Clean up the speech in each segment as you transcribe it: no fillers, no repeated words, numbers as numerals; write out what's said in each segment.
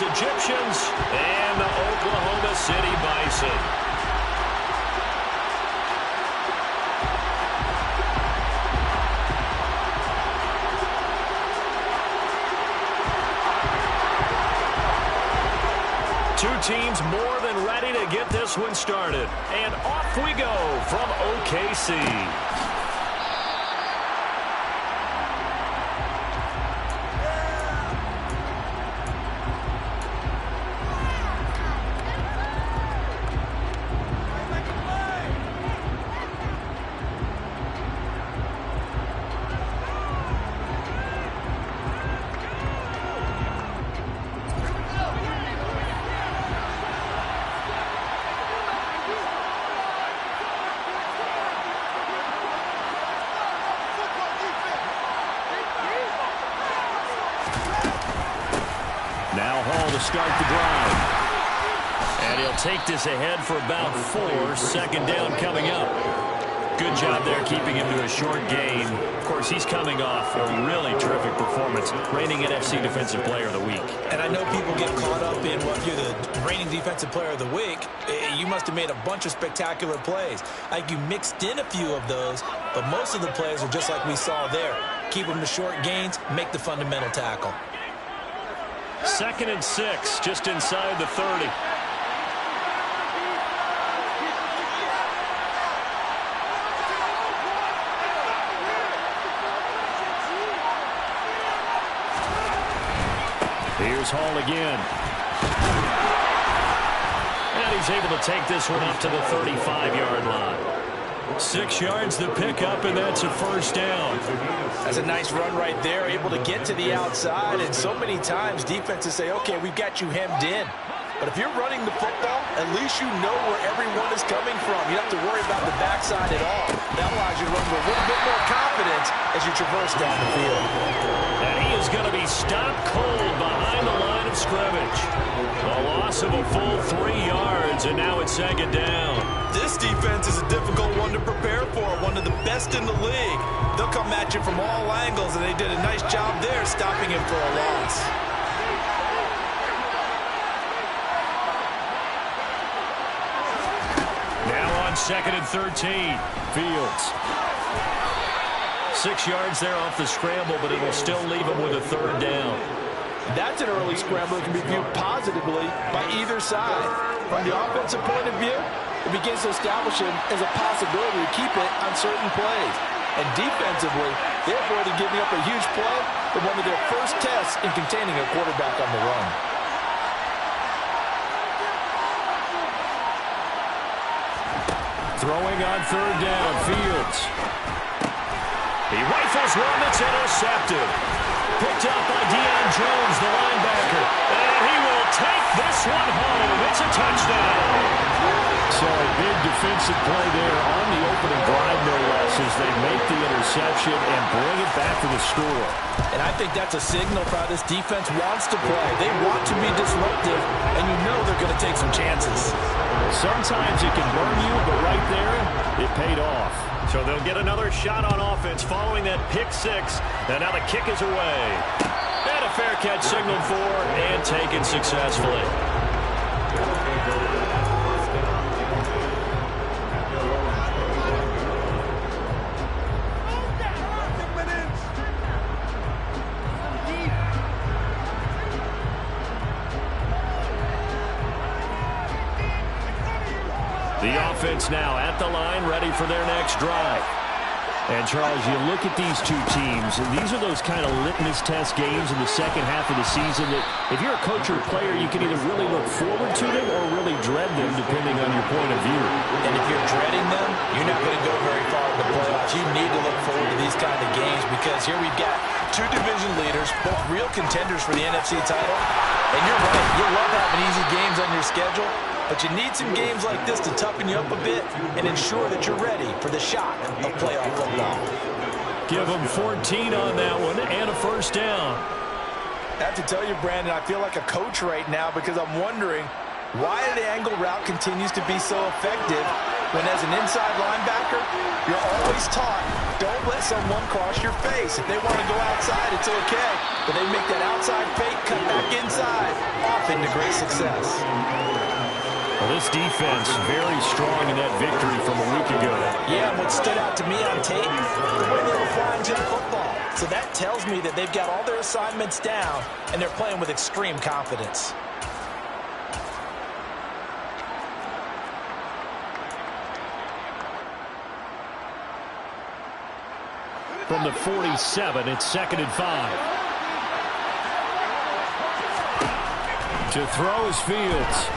Egyptians and the Oklahoma City Bison. Two teams more than ready to get this one started. And off we go from OKC. Now Hall to start the drive. And he'll take this ahead for about 4. Second down coming up. Good job there keeping him to a short gain. Of course, he's coming off a really terrific performance, reigning NFC Defensive Player of the Week. And I know people get caught up in, well, you're the reigning Defensive Player of the Week. You must have made a bunch of spectacular plays. Like you mixed in a few of those, but most of the plays are just like we saw there. Keep them to short gains, make the fundamental tackle. 2nd and 6, just inside the 30. Here's Hall again. And he's able to take this one up to the 35-yard line. 6 yards the pickup, and that's a first down. That's a nice run right there, able to get to the outside. And so many times defenses say, okay, we've got you hemmed in. But if you're running the football, at least you know where everyone is coming from. You don't have to worry about the backside at all. That allows you to run with a little bit more confidence as you traverse down the field. And he is going to be stopped cold behind the line of scrimmage. A loss of a full 3 yards, and now it's 2nd down. This defense is a difficult one to prepare for, one of the best in the league. They'll come at you from all angles, and they did a nice job there stopping him for a loss. Now on 2nd and 13, Fields. 6 yards there off the scramble, but it'll still leave him with a 3rd down. That's an early scramble that can be viewed positively by either side. From the offensive point of view, it begins to establish him as a possibility to keep it on certain plays. And defensively, they avoided giving up a huge play in one of their first tests in containing a quarterback on the run. Throwing on 3rd down, Fields. He rifles one that's intercepted. Picked up by Deion Jones, the linebacker. And he will take this one home. It's a touchdown. So a big defensive play there on the opening drive, no less, as they make the interception and bring it back to the score. And I think that's a signal for how this defense wants to play. They want to be disruptive, and you know they're going to take some chances. Sometimes it can burn you, but right there, it paid off. So they'll get another shot on offense following that pick 6. And now the kick is away. And a fair catch signaled for and taken successfully. The offense now at the line, ready for their next drive. And, Charles, you look at these two teams, and these are those kind of litmus test games in the second half of the season that if you're a coach or a player, you can either really look forward to them or really dread them, depending on your point of view. And if you're dreading them, you're not going to go very far in the playoffs. You need to look forward to these kind of games because here we've got two division leaders, both real contenders for the NFC title. And you're right, you love having easy games on your schedule. But you need some games like this to toughen you up a bit and ensure that you're ready for the shock of playoff football. Give them 14 on that one and a first down. I have to tell you, Brandon, I feel like a coach right now because I'm wondering, Wide angle route continues to be so effective when, as an inside linebacker, you're always taught, don't let someone cross your face. If they want to go outside, it's okay. But they make that outside fake, cut back inside, often to great success. Well, this defense very strong in that victory from a week ago. Yeah, and what stood out to me on tape, the way they were flying to the football. So that tells me that they've got all their assignments down, and they're playing with extreme confidence. From the 47, it's 2nd and 5. To throw is Fields.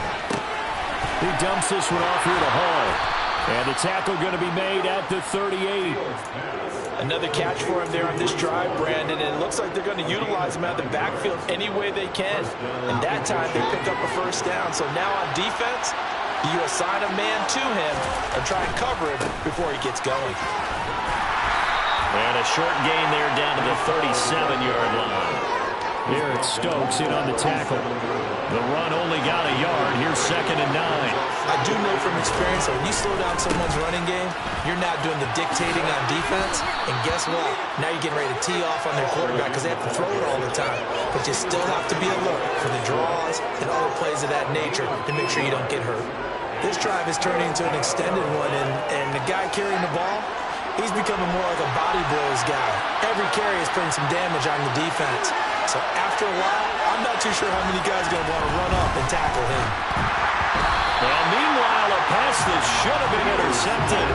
He dumps this one off here to Hall. And the tackle going to be made at the 38. Another catch for him there on this drive, Brandon, and it looks like they're going to utilize him out of the backfield any way they can. And that time they pick up a first down. So now on defense, you assign a man to him and try and cover him before he gets going. And a short gain there down to the 37-yard line. Eric Stokes in on the tackle. The run only got a yard. Here's 2nd and 9. I do know from experience that when you slow down someone's running game, you're not doing the dictating on defense. And guess what? Now you're getting ready to tee off on their quarterback because they have to throw it all the time. But you still have to be alert for the draws and other plays of that nature to make sure you don't get hurt. This drive is turning into an extended one, and the guy carrying the ball, he's becoming more like a body blows guy. Every carry is putting some damage on the defense. So after a while, I'm not too sure how many guys are going to want to run up and tackle him. And meanwhile, a pass that should have been intercepted,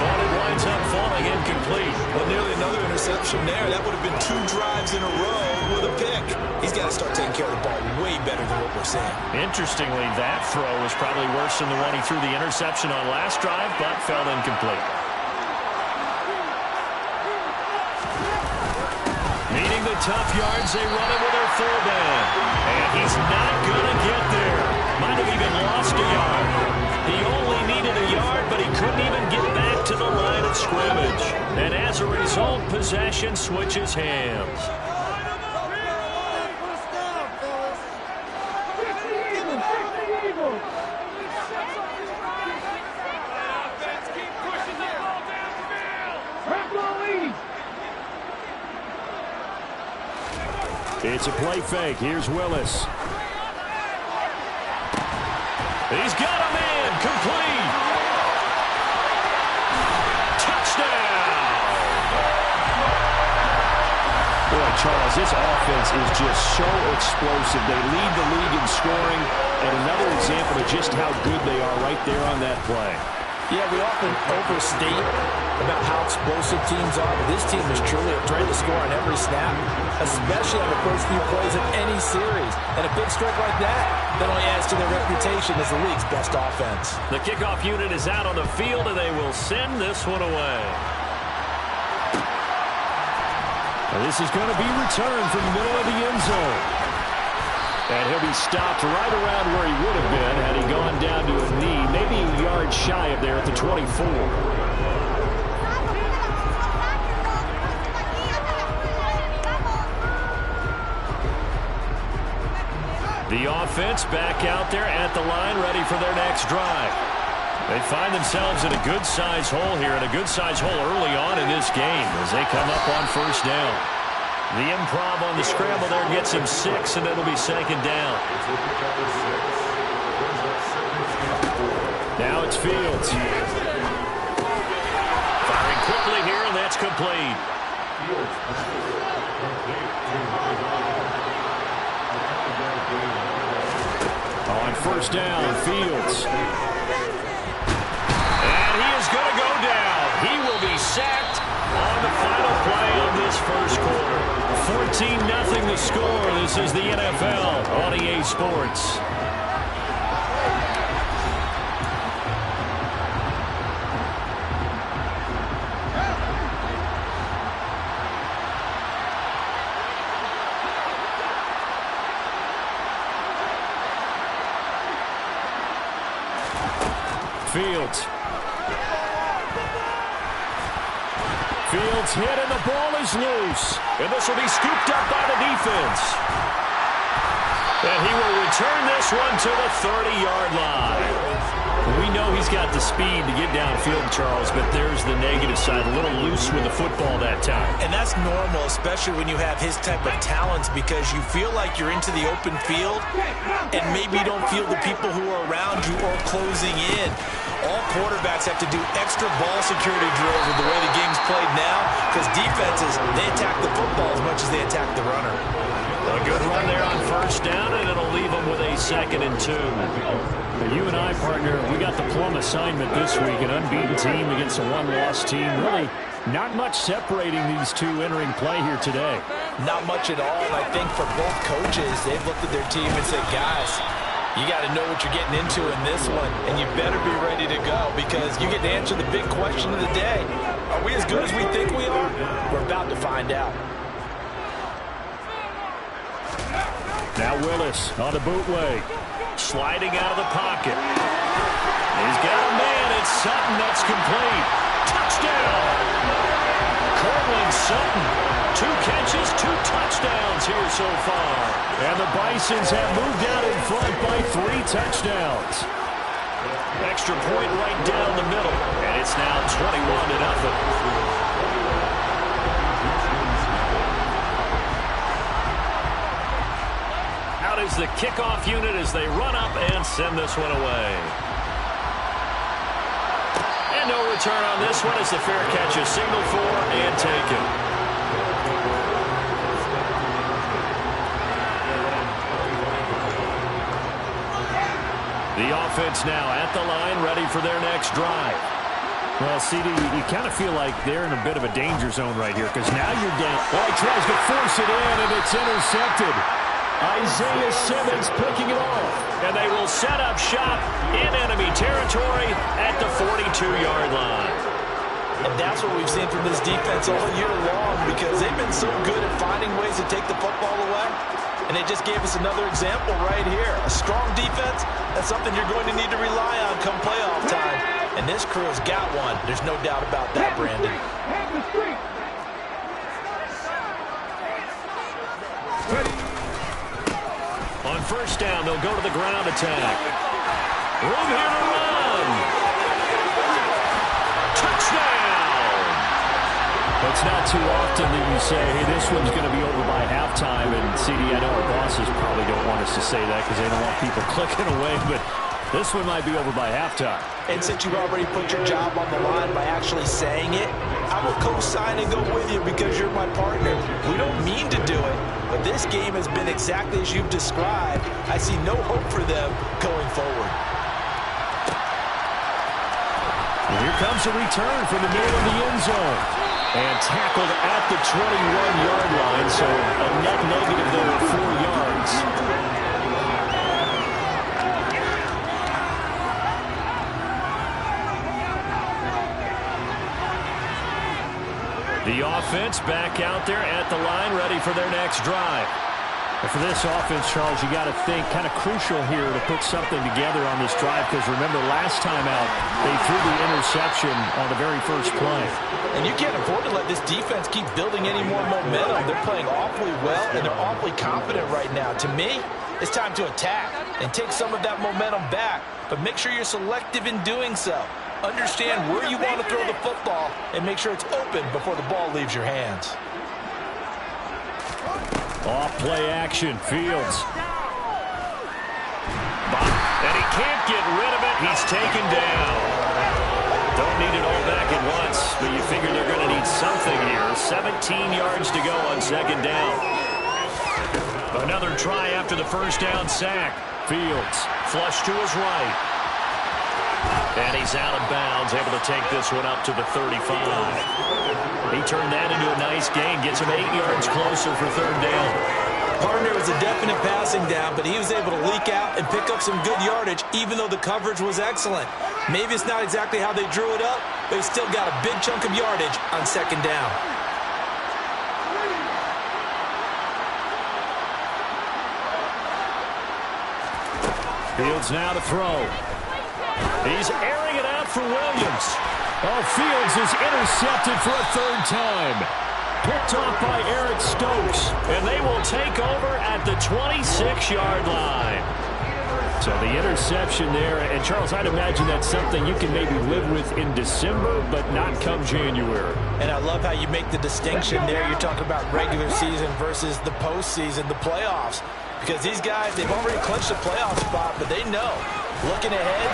but it winds up falling incomplete. Well, nearly another interception there. That would have been 2 drives in a row with a pick. He's got to start taking care of the ball way better than what we're seeing. Interestingly, that throw was probably worse than the one he threw the interception on last drive, but fell incomplete. Needing the tough yards, they run it with their fullback. And he's not going to get there. Might have even lost a yard. He only needed a yard, but he couldn't even get back to the line of scrimmage. And as a result, possession switches hands. It's a play fake. Here's Willis. He's got a man. Complete. Touchdown. Boy, Charles, this offense is just so explosive. They lead the league in scoring, and another example of just how good they are right there on that play. Yeah, we often overstate about how explosive teams are, but this team is truly trying to score on every snap, especially on the first few plays of any series. And a big strike like that only adds to their reputation as the league's best offense. The kickoff unit is out on the field, and they will send this one away. And this is going to be returned from the middle of the end zone. And he'll be stopped right around where he would have been had he gone down to a knee, maybe a yard shy of there at the 24. The offense back out there at the line, ready for their next drive. They find themselves in a good-sized hole here, and a good-sized hole early on in this game as they come up on first down. The improv on the scramble there gets him 6, and it'll be 2nd down. Now it's Fields. Firing quickly here, and that's complete. On first down, Fields. And he is going to go down. He will be sacked on the final play of this first quarter. 14-0 the score. This is the NFL on EA Sports. Fields. Fields hit, and the ball is loose. And this will be scooped up by the defense. And he will return this one to the 30-yard line. We know he's got the speed to get downfield, Charles, but there's the negative side. A little loose with the football that time. And that's normal, especially when you have his type of talents, because you feel like you're into the open field and maybe you don't feel the people who are around you or closing in. All quarterbacks have to do extra ball security drills with the way the game's played now, because defenses, they attack the football as much as they attack the runner. A good run there on first down, and it'll leave them with a 2nd and 2. You and I, partner, we got the plum assignment this week, an unbeaten team against a one-loss team. Really not much separating these two entering play here today. Not much at all, and I think for both coaches, they've looked at their team and said, guys, you got to know what you're getting into in this one, and you better be ready to go, because you get to answer the big question of the day. Are we as good as we think we are? We're about to find out. Now Willis on the bootleg, sliding out of the pocket. He's got a man. It's Sutton. That's complete. Touchdown. Cortland Sutton. 2 catches, 2 touchdowns here so far. And the Bisons have moved out in front by 3 touchdowns. Extra point right down the middle. And it's now 21-0. Is the kickoff unit as they run up and send this one away. And no return on this one as the fair catch is signaled for and taken. The offense now at the line, ready for their next drive. Well, CD, you kind of feel like they're in a bit of a danger zone right here, because now you're down. Well, he tries to force it in, and it's intercepted. Isaiah Simmons picking it off. And they will set up shop in enemy territory at the 42-yard line. And that's what we've seen from this defense all year long, because they've been so good at finding ways to take the football away. And they just gave us another example right here. A strong defense, that's something you're going to need to rely on come playoff time. And this crew has got one. There's no doubt about that, Brandon. On first down, they'll go to the ground attack. Room here to run. Touchdown! It's not too often that you say, hey, this one's going to be over by halftime. And, CD, I know our bosses probably don't want us to say that because they don't want people clicking away, but this one might be over by halftime. And since you already put your job on the line by actually saying it, I will co-sign and go with you because you're my partner. We don't mean to do it, but this game has been exactly as you've described. I see no hope for them going forward. And here comes a return from the middle of the end zone. And tackled at the 21-yard line, so a net negative there of 4 yards. The offense back out there at the line, ready for their next drive. And for this offense, Charles, you got to think kind of crucial here to put something together on this drive, because remember, last time out, they threw the interception on the very first play. And you can't afford to let this defense keep building any more momentum. They're playing awfully well, and they're awfully confident right now. To me, it's time to attack and take some of that momentum back, but make sure you're selective in doing so. Understand where you want to throw the football and make sure it's open before the ball leaves your hands. Off play action, Fields. And he can't get rid of it. He's taken down. Don't need it all back at once, but you figure they're going to need something here. 17 yards to go on second down. Another try after the first down sack. Fields flush to his right. And he's out of bounds, able to take this one up to the 35. He turned that into a nice gain, gets him 8 yards closer for third down. Partner was a definite passing down, but he was able to leak out and pick up some good yardage, even though the coverage was excellent. Maybe it's not exactly how they drew it up, but he still got a big chunk of yardage on second down. Fields now to throw. He's airing it out for Williams. Oh, Fields is intercepted for a third time. Picked off by Eric Stokes. And they will take over at the 26-yard line. So the interception there. And, Charles, I'd imagine that's something you can maybe live with in December, but not come January. And I love how you make the distinction there. You're talking about regular season versus the postseason, the playoffs. Because these guys, they've already clinched a playoff spot, but they know, looking ahead,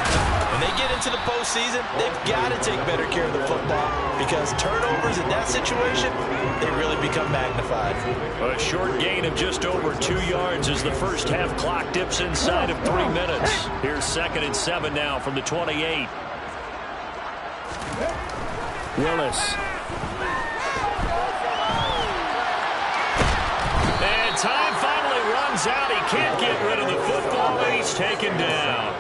when they get into the postseason, they've got to take better care of the football because turnovers in that situation, they really become magnified. A short gain of just over 2 yards as the first half clock dips inside of 3 minutes. Here's 2nd and 7 now from the 28. Willis. And time finally runs out. He can't get rid of the football, and he's taken down.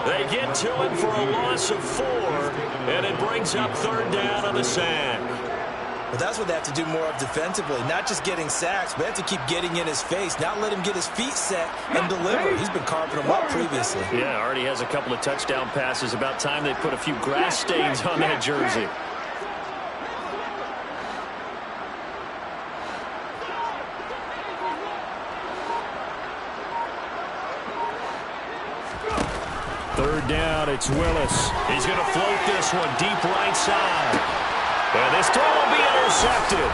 They get to him for a loss of 4, and it brings up 3rd down on the sack. Well, that's what they have to do more of defensively, not just getting sacks, but they have to keep getting in his face, not let him get his feet set and deliver. He's been carving them up previously. Yeah, already has a couple of touchdown passes. About time they put a few grass stains on that jersey. Third down, it's Willis. He's going to float this one deep right side. And this throw will be intercepted.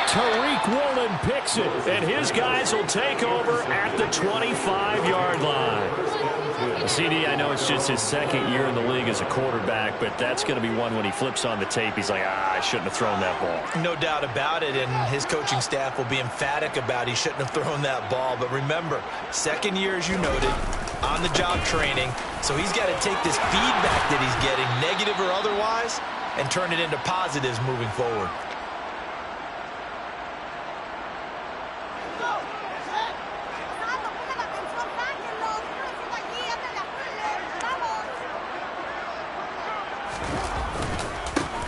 Tariq Woolen picks it, and his guys will take over at the 25-yard line. CD, I know it's just his 2nd year in the league as a quarterback, but that's going to be one when he flips on the tape. He's like, I shouldn't have thrown that ball. No doubt about it, and his coaching staff will be emphatic about he shouldn't have thrown that ball. But remember, 2nd year, as you noted, on-the-job training, so he's got to take this feedback that he's getting, negative or otherwise, and turn it into positives moving forward.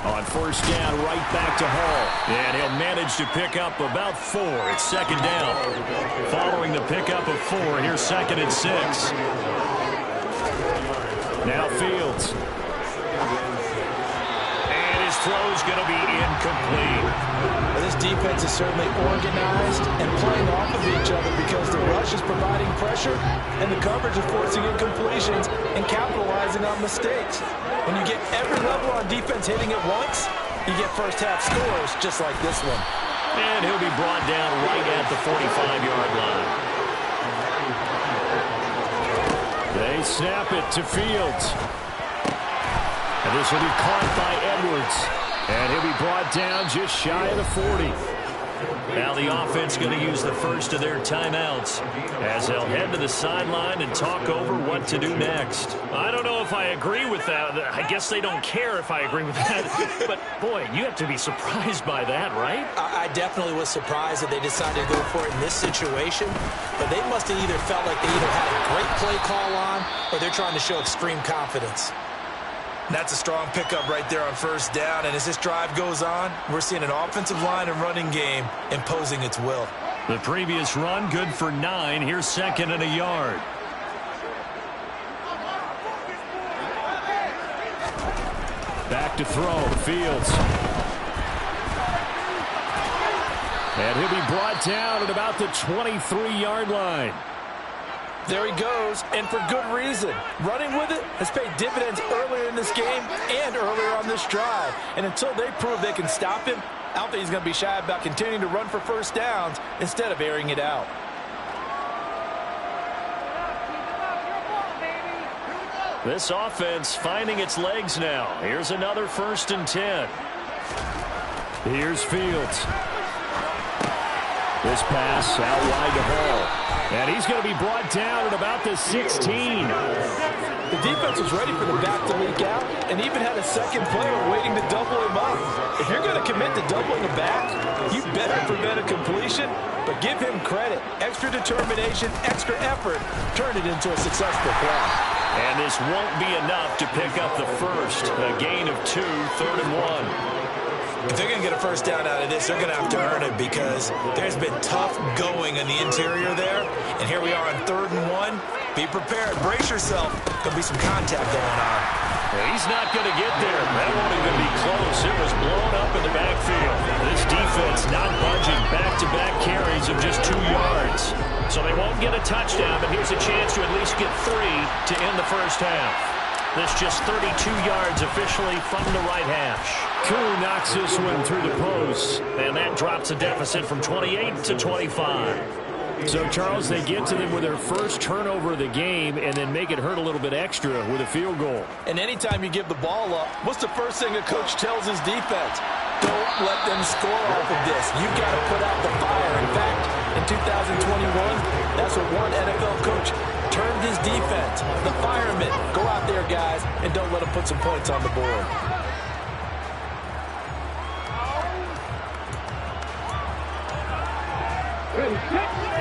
On first down, right back to Hall. And he'll manage to pick up about 4. It's 2nd down. Following the pickup of 4, here's 2nd and 6. Now Fields. And his throw's going to be incomplete. Well, this defense is certainly organized and playing off of each other because the rush is providing pressure and the coverage is forcing incompletions and capitalizing on mistakes. When you get every level on defense hitting at once, you get first half scores just like this one. And he'll be brought down right at the 45-yard line. They snap it to Fields. And this will be caught by Edwards. And he'll be brought down just shy of the 40. Now the offense going to use the first of their timeouts as they'll head to the sideline and talk over what to do next. I don't know if I agree with that. I guess they don't care if I agree with that. But, boy, you have to be surprised by that, right? I definitely was surprised that they decided to go for it in this situation. But they must have either felt like they either had a great play call on or they're trying to show extreme confidence. That's a strong pickup right there on first down. And as this drive goes on, we're seeing an offensive line and running game imposing its will. The previous run, good for 9. Here's 2nd and a yard. Back to throw, Fields. And he'll be brought down at about the 23-yard line. There he goes, and for good reason. Running with it has paid dividends earlier in this game and earlier on this drive. And until they prove they can stop him, I don't think he's going to be shy about continuing to run for first downs instead of airing it out. This offense finding its legs now. Here's another 1st and 10. Here's Fields. This pass out wide to Hall. And he's going to be brought down at about the 16. The defense was ready for the back to leak out and even had a second player waiting to double him up. If you're going to commit to doubling a back, you better prevent a completion, but give him credit. Extra determination, extra effort, turn it into a successful play. And this won't be enough to pick up the first. A gain of 2, 3rd and 1. If they're going to get a first down out of this, they're going to have to earn it because there's been tough going in the interior there. And here we are on 3rd and 1. Be prepared. Brace yourself. Could be some contact going on. He's not going to get there. That won't even be close. It was blown up in the backfield. This defense not budging. Back-to-back carries of just 2 yards. So they won't get a touchdown, but here's a chance to at least get 3 to end the first half. This just 32 yards officially from the right hash. Koo knocks this one through the post, and that drops the deficit from 28 to 25. So, Charles, they get to them with their first turnover of the game and then make it hurt a little bit extra with a field goal. And anytime you give the ball up, what's the first thing a coach tells his defense? Don't let them score off of this. You've got to put out the fire. In fact, in 2021, that's what one NFL coach termed his defense. The firemen. Go out there, guys, and don't let them put some points on the board.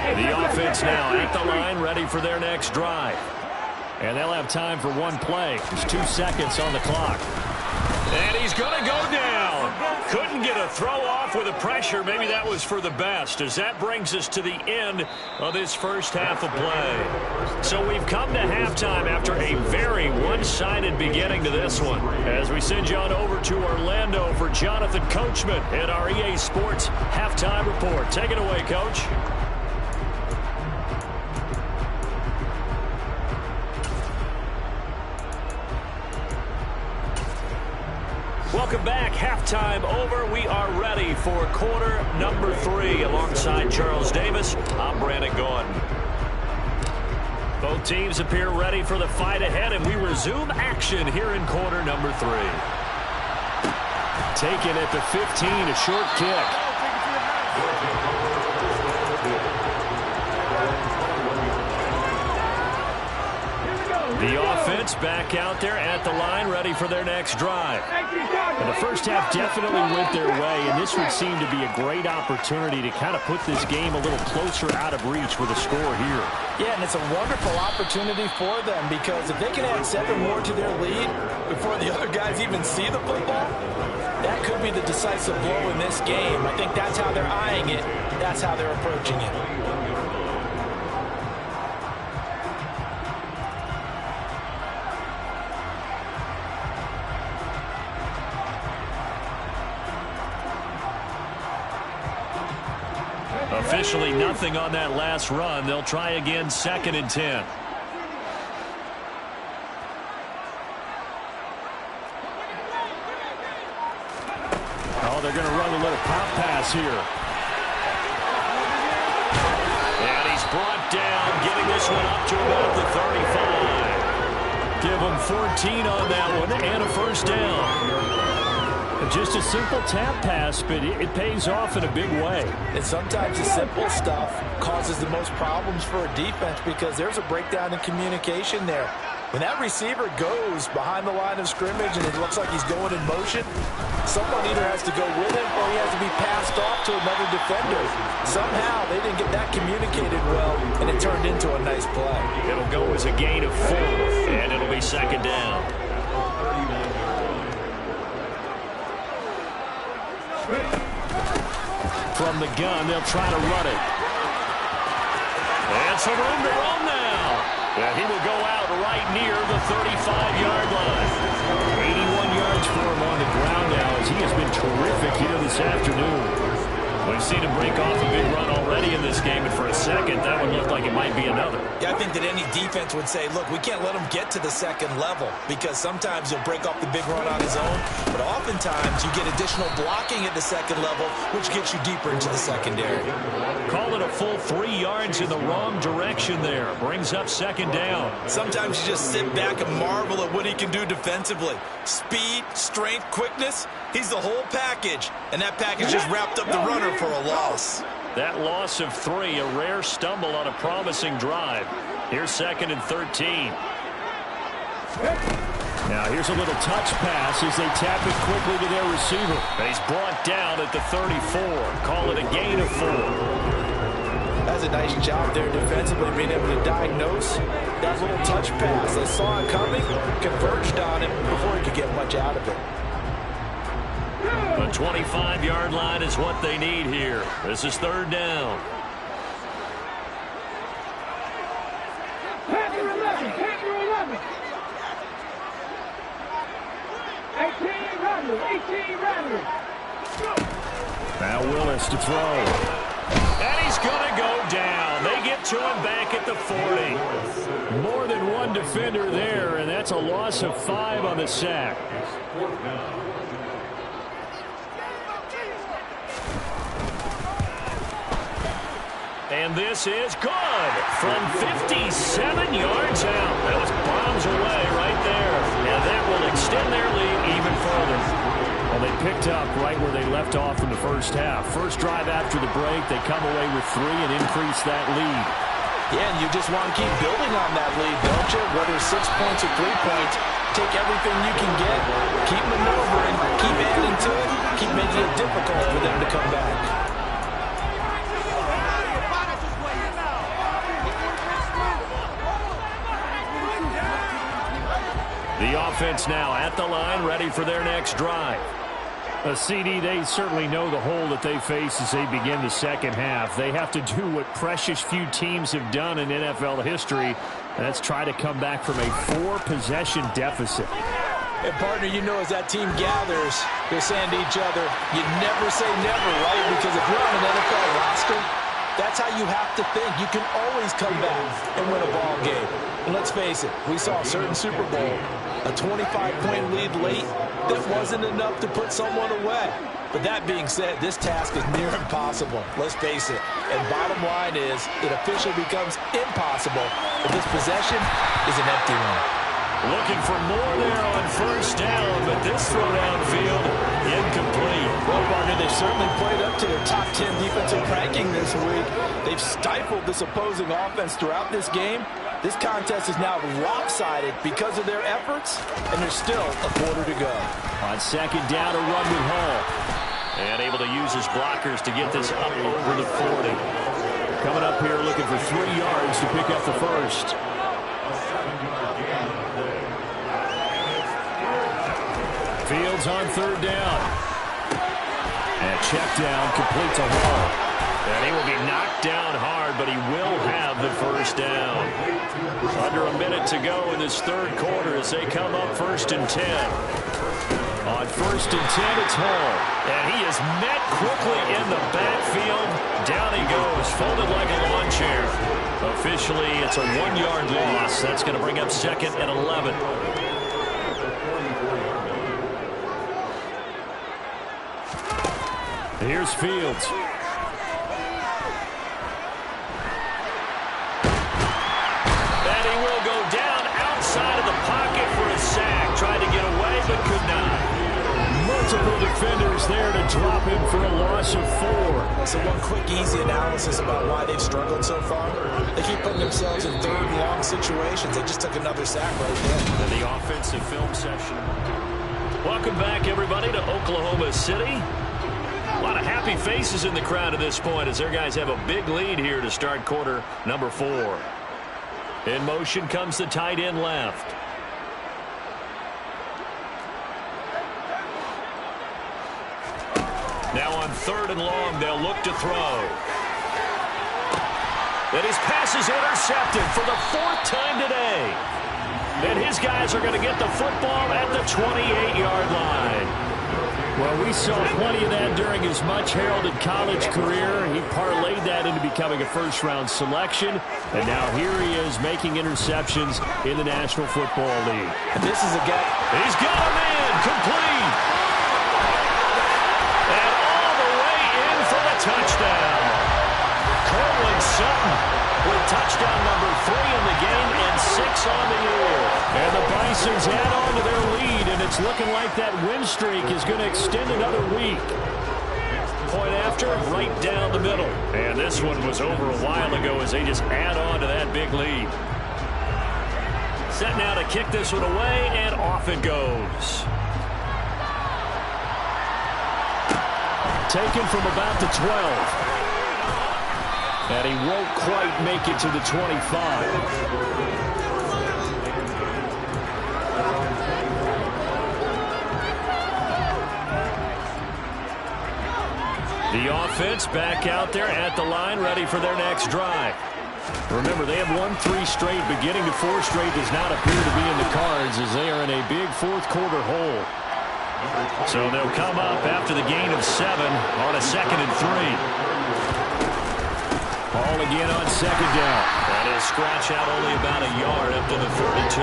The offense now at the line, ready for their next drive. And they'll have time for one play. There's 2 seconds on the clock. And he's going to go down. Couldn't get a throw off with the pressure. Maybe that was for the best, as that brings us to the end of this first half of play. So we've come to halftime after a very one-sided beginning to this one. As we send you on over to Orlando for Jonathan Coachman in our EA Sports Halftime Report. Take it away, Coach. Welcome back. Halftime over. We are ready for quarter number 3. Alongside Charles Davis, I'm Brandon Gordon. Both teams appear ready for the fight ahead, and we resume action here in quarter number 3. Taken at the 15, a short kick. The offense back out there at the line, ready for their next drive. And the first half definitely went their way, and this would seem to be a great opportunity to kind of put this game a little closer out of reach with a score here. Yeah, and it's a wonderful opportunity for them, because if they can add 7 more to their lead before the other guys even see the football, that could be the decisive blow in this game. I think that's how they're eyeing it. That's how they're approaching it. Officially nothing on that last run. They'll try again, 2nd and 10. Oh, they're going to run a little pop pass here. And he's brought down, getting this one up to about the 35. Give him 14 on that one and a first down. Just a simple tap pass, but it pays off in a big way. And sometimes the simple stuff causes the most problems for a defense, because there's a breakdown in communication there. When that receiver goes behind the line of scrimmage and it looks like he's going in motion, someone either has to go with him or he has to be passed off to another defender. Somehow they didn't get that communicated well, and it turned into a nice play. It'll go as a gain of 4, and it'll be 2nd down. From the gun, they'll try to run it. And some room to run now. And he will go out right near the 35-yard line. 81 yards for him on the ground now, as he has been terrific here this afternoon. We've seen him break off a big run already in this game, and for a second, that one looked like it might be another. Yeah, I think that any defense would say, look, we can't let him get to the 2nd level, because sometimes he'll break off the big run on his own, but oftentimes you get additional blocking at the 2nd level, which gets you deeper into the secondary. Call it a full 3 yards in the wrong direction there. Brings up 2nd down. Sometimes you just sit back and marvel at what he can do defensively. Speed, strength, quickness, he's the whole package, and that package just wrapped up the runner for a loss. That loss of 3, a rare stumble on a promising drive. Here's 2nd and 13. Now here's a little touch pass as they tap it quickly to their receiver. He's brought down at the 34. Call it a gain of 4. That's a nice job there defensively, being able to diagnose that little touch pass. They saw it coming, converged on it before he could get much out of it. The 25-yard line is what they need here. This is 3rd down. Now Willis to throw. And he's going to go down. They get to him back at the 40. More than one defender there, and that's a loss of 5 on the sack. And this is good from 57 yards out. Those bombs away right there. And that will extend their lead even further. Well, they picked up right where they left off in the first half. First drive after the break, they come away with 3 and increase that lead. Yeah, and you just want to keep building on that lead, don't you? Whether it's 6 points or 3 points, take everything you can get, keep maneuvering, keep adding to it, keep making it difficult for them to come back. The offense now at the line, ready for their next drive. A CD, they certainly know the hole that they face as they begin the second half. They have to do what precious few teams have done in NFL history, and that's try to come back from a 4-possession deficit. And, partner, you know as that team gathers, they're saying to each other, you never say never, right? Because if you're on an NFL roster, that's how you have to think. You can always come back and win a ball game. And let's face it, we saw a certain Super Bowl, a 25-point lead late that wasn't enough to put someone away. But that being said, this task is near impossible. Let's face it. And bottom line is, it officially becomes impossible if this possession is an empty one. Looking for more there on first down, but this throw downfield, incomplete. Well, partner, they've certainly played up to their top 10 defensive ranking this week. They've stifled this opposing offense throughout this game. This contest is now lopsided because of their efforts, and there's still a quarter to go. On second down, a run with Hall. And able to use his blockers to get this up over the 40. Coming up here looking for 3 yards to pick up the first. Fields on third down. And check down, complete to Hall. And he will be knocked down hard, but he will have the first down. Under a minute to go in this third quarter as they come up 1st and 10. On 1st and 10, it's Hall. And he is met quickly in the backfield. Down he goes, folded like a lawn chair. Officially, it's a 1-yard loss. That's going to bring up 2nd and 11. Here's Fields. And he will go down outside of the pocket for a sack. Tried to get away, but could not. Multiple defenders there to drop him for a loss of 4. So one quick, easy analysis about why they've struggled so far. They keep putting themselves in third and long situations. They just took another sack right there. And the offensive film session. Welcome back, everybody, to Oklahoma City. A lot of happy faces in the crowd at this point as their guys have a big lead here to start quarter number 4. In motion comes the tight end left. Now on 3rd and long, they'll look to throw. And his pass is intercepted for the 4th time today. And his guys are going to get the football at the 28-yard line. Well, we saw plenty of that during his much-heralded college career. He parlayed that into becoming a first-round selection. And now here he is making interceptions in the National Football League. And this is a guy. He's got him in, complete. And all the way in for the touchdown. Cortland Sutton with touchdown number 3 in the game and 6 on the year. And the Bisons add on to their lead, and it's looking like that win streak is going to extend another week. Point after, right down the middle. And this one was over a while ago as they just add on to that big lead. Set now to kick this one away, and off it goes. Taken from about the 12. And he won't quite make it to the 25. The offense back out there at the line, ready for their next drive. Remember, they have won 3 straight. Beginning to 4 straight does not appear to be in the cards as they are in a big fourth quarter hole. So they'll come up after the gain of 7 on a 2nd and 3. Ball again on 2nd down. And he'll scratch out only about a yard up to the 32.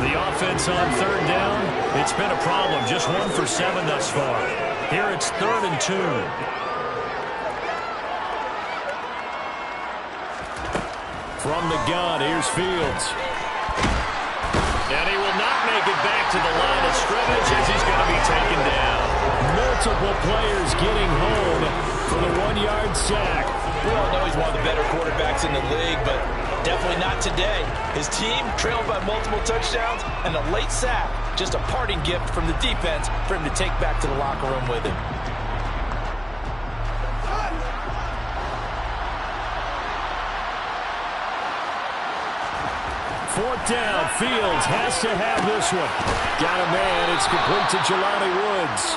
The offense on 3rd down, it's been a problem. Just 1 for 7 thus far. Here it's 3rd and 2. From the gun, here's Fields. And he will not make it back to the line of scrimmage as he's going to be taken down. Multiple players getting home for the 1-yard sack. We all know he's one of the better quarterbacks in the league, but definitely not today. His team trailed by multiple touchdowns, and a late sack, just a parting gift from the defense for him to take back to the locker room with him. Fourth down, Fields has to have this one. Got a man, it's complete to Jelani Woods.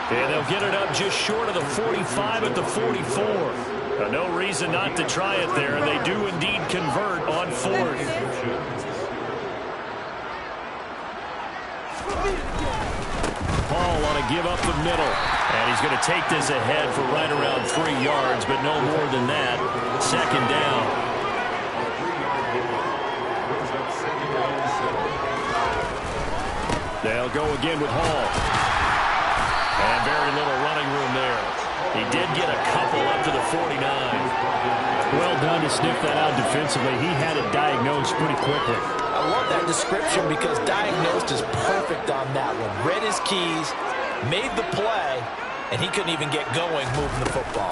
And they'll get it up just short of the 45 at the 44. No reason not to try it there. They do indeed convert on 4th. Paul on a give up the middle. And he's going to take this ahead for right around 3 yards, but no more than that. 2nd down. They'll go again with Hall. And very little running room there. He did get a couple up to the 49. Well done to sniff that out defensively. He had it diagnosed pretty quickly. I love that description because diagnosed is perfect on that one. Read his keys, made the play, and he couldn't even get going moving the football.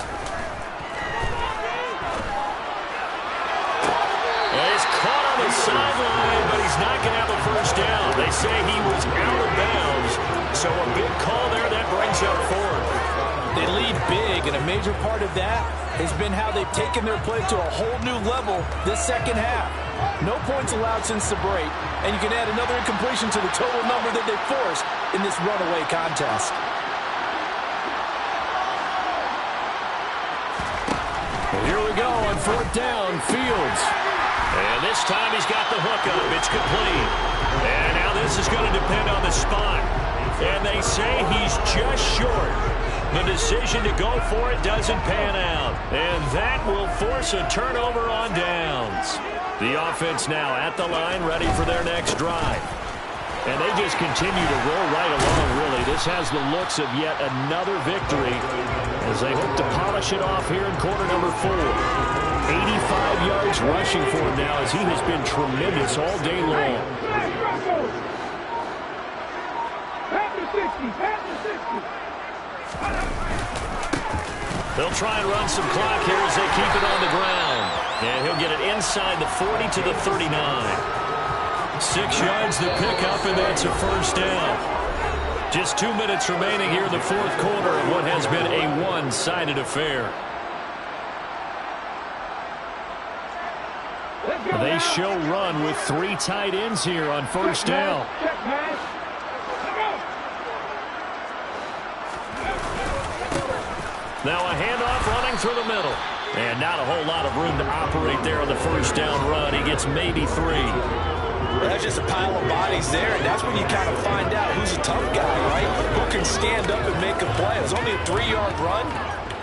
He's caught on the sideline, but he's not going to have a first down. They say he was out of bounds, so a big call there that brings up 4th. They lead big, and a major part of that has been how they've taken their play to a whole new level this 2nd half. No points allowed since the break, and you can add another incompletion to the total number that they forced in this runaway contest. Well, here we go on 4th down, Fields. And this time he's got the hook up. It's complete. And now this is going to depend on the spot. And they say he's just short. The decision to go for it doesn't pan out. And that will force a turnover on downs. The offense now at the line, ready for their next drive. And they just continue to roll right along, really. This has the looks of yet another victory as they hope to polish it off here in quarter number 4. 85 yards rushing for him now as he has been tremendous all day long. They'll try and run some clock here as they keep it on the ground. And he'll get it inside the 40 to the 39. 6 yards to pick up, and that's a first down. Just 2 minutes remaining here in the 4th quarter of what has been a one-sided affair. They show run with 3 tight ends here on first down. Now a handoff running through the middle. And not a whole lot of room to operate there on the first down run. He gets maybe 3. That's just a pile of bodies there, and that's when you kind of find out who's a tough guy, right? Who can stand up and make a play. It was only a 3-yard run,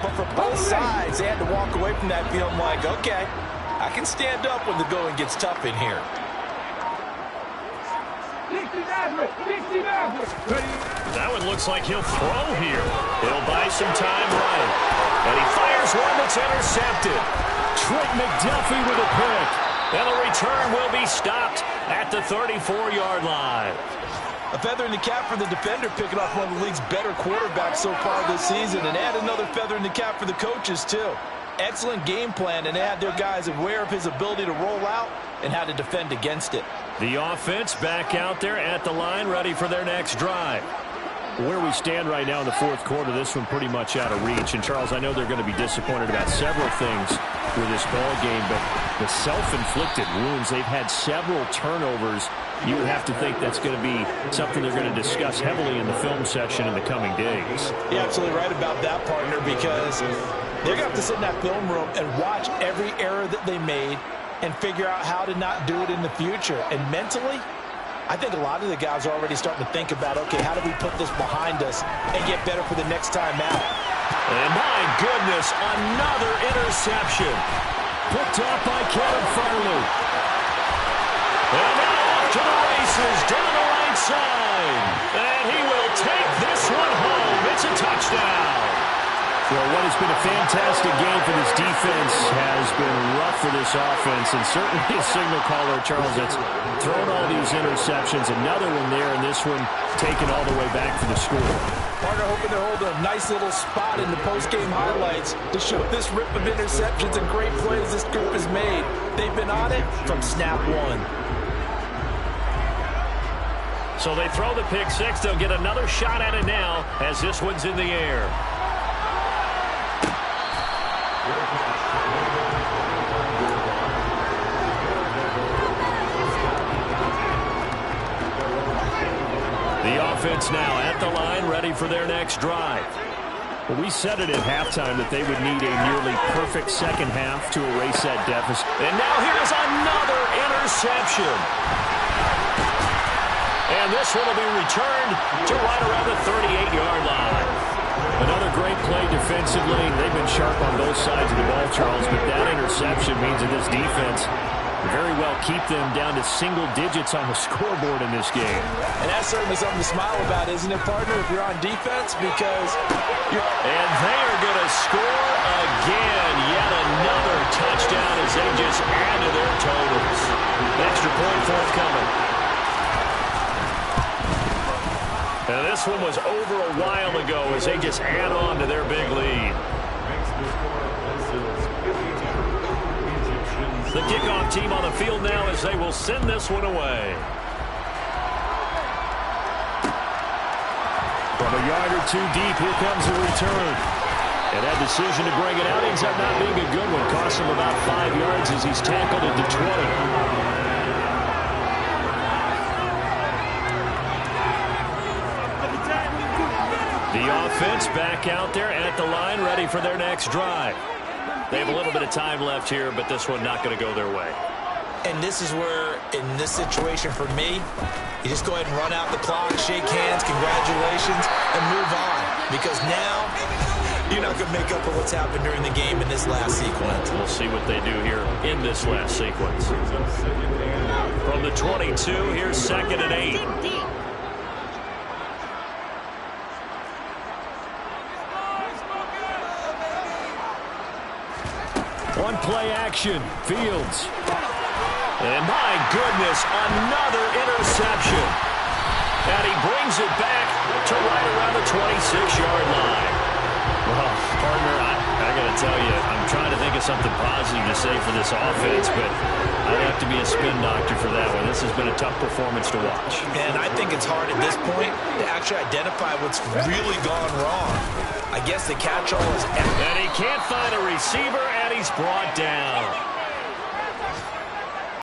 but for both sides, they had to walk away from that feeling like, okay, I can stand up when the going gets tough in here. That one looks like he'll throw here. He'll buy some time right. And he fires one that's intercepted. Trent McDuffie with a pick. And the return will be stopped at the 34-yard line. A feather in the cap for the defender, picking off one of the league's better quarterbacks so far this season. And add another feather in the cap for the coaches, too. Excellent game plan, and had their guys aware of his ability to roll out and how to defend against it. The offense back out there at the line, ready for their next drive. Where we stand right now in the 4th quarter, this one pretty much out of reach. And, Charles, I know they're going to be disappointed about several things with this ball game, but the self-inflicted wounds, they've had several turnovers. You would have to think that's going to be something they're going to discuss heavily in the film section in the coming days. You're absolutely right about that, partner, because they're going to have to sit in that film room and watch every error that they made and figure out how to not do it in the future. And mentally, I think a lot of the guys are already starting to think about, okay, how do we put this behind us and get better for the next time out? And my goodness, another interception. Picked off by Kevin Farley. And now off to the races down the right side. And he will take this one home. It's a touchdown. Well, what has been a fantastic game for this defense has been rough for this offense, and certainly a signal caller, Charles, that's thrown all these interceptions. Another one there, and this one taken all the way back for the score. Partner hoping they're holding a nice little spot in the post-game highlights to show this rip of interceptions and great plays this group has made. They've been on it from snap one. So they throw the pick six. They'll get another shot at it now as this one's in the air. The offense now at the line, ready for their next drive. Well, we said it at halftime that they would need a nearly perfect second half to erase that deficit. And now here's another interception. And this one will be returned to right around the 38-yard line. Another great play defensively. They've been sharp on both sides of the ball, Charles, but that interception means that this defense very well keep them down to single digits on the scoreboard in this game. And that's certainly something to smile about, isn't it, partner, if you're on defense? Because and they are going to score again. Yet another touchdown as they just add to their totals. Extra point forthcoming. Now this one was over a while ago as they just add on to their big lead. The kickoff team on the field now as they will send this one away. From a yard or two deep, here comes a return. And that decision to bring it out ends up not being a good one. Cost him about 5 yards as he's tackled at the 20. The offense back out there at the line, ready for their next drive. They have a little bit of time left here, but this one not going to go their way. And this is where, in this situation for me, you just go ahead and run out the clock, shake hands, congratulations, and move on. Because now, you're not going to make up for what's happened during the game in this last sequence. We'll see what they do here in this last sequence. From the 22, here's 2nd and 8. One play action, Fields. And my goodness, another interception. And he brings it back to right around the 26-yard line. Well, partner, I got to tell you, I'm trying to think of something positive to say for this offense, but I'd have to be a spin doctor for that one. This has been a tough performance to watch. And I think it's hard at this point to actually identify what's really gone wrong. I guess the catch-all is... And he can't find a receiver, and he's brought down.